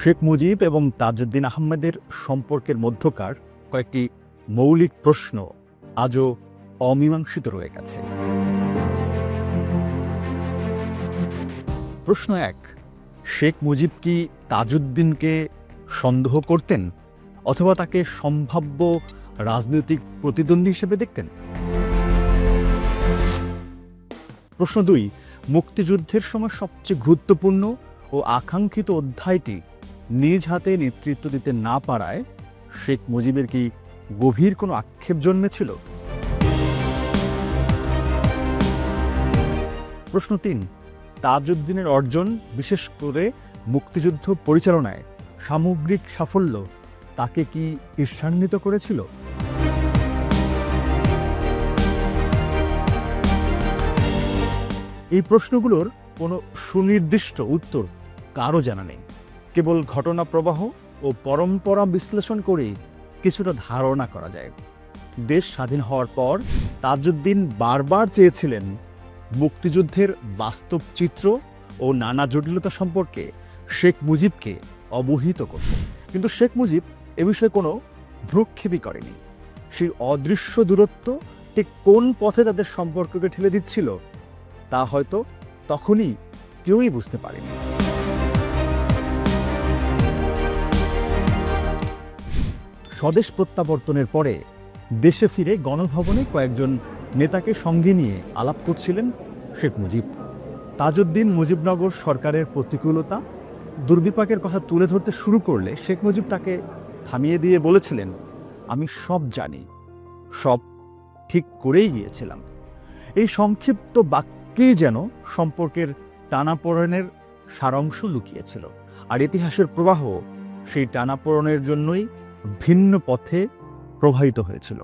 শেখ মুজিব এবং তাজউদ্দিন আহমেদের সম্পর্কের মধ্যকার কয়েকটি মৌলিক প্রশ্ন আজও অমীমাংসিত রয়ে গেছে। প্রশ্ন ১, শেখ মুজিব কি তাজউদ্দিনকে সন্দেহ করতেন অথবা তাকে সম্ভাব্য রাজনৈতিক প্রতিদ্বন্দ্বী হিসেবে দেখতেন? প্রশ্ন ২, মুক্তিযুদ্ধের সময় সবচেয়ে গুরুত্বপূর্ণ ও আকাঙ্ক্ষিত অধ্যায়টি নিজ হাতে নেতৃত্ব দিতে না পারায় শেখ মুজিবের কি গভীর কোনো আক্ষেপ জন্মেছিল? প্রশ্ন ৩, তাজউদ্দিনের অর্জন, বিশেষ করে মুক্তিযুদ্ধ পরিচালনায় সামগ্রিক সাফল্য তাকে কি ঈর্ষান্বিত করেছিল? এই প্রশ্নগুলোর কোনো সুনির্দিষ্ট উত্তর কারও জানা নেই। কেবল ঘটনা প্রবাহ ও পরম্পরা বিশ্লেষণ করেই কিছুটা ধারণা করা যায়। দেশ স্বাধীন হওয়ার পর তাজউদ্দিন বারবার চেয়েছিলেন মুক্তিযুদ্ধের বাস্তব চিত্র ও নানা জটিলতা সম্পর্কে শেখ মুজিবকে অবহিত করতে, কিন্তু শেখ মুজিব এ বিষয়ে কোনো ভ্রুক্ষেপই করেনি। সেই অদৃশ্য দূরত্ব ঠিক কোন পথে তাদের সম্পর্ককে ঠেলে দিচ্ছিল তা হয়তো তখনই কেউই বুঝতে পারেনি। স্বদেশ প্রত্যাবর্তনের পরে দেশে ফিরে গণভবনে কয়েকজন নেতাকে সঙ্গে নিয়ে আলাপ করছিলেন শেখ মুজিব। তাজউদ্দিন মুজিবনগর সরকারের প্রতিকূলতা, দুর্বিপাকের কথা তুলে ধরতে শুরু করলে শেখ মুজিব তাকে থামিয়ে দিয়ে বলেছিলেন, আমি সব জানি, সব ঠিক করেই গিয়েছিলাম। এই সংক্ষিপ্ত বাক্যেই যেন সম্পর্কের টানাপোড়েনের সারাংশ লুকিয়েছিল। আর ইতিহাসের প্রবাহ সেই টানাপোড়েনের জন্যই ভিন্ন পথে প্রবাহিত হয়েছিল।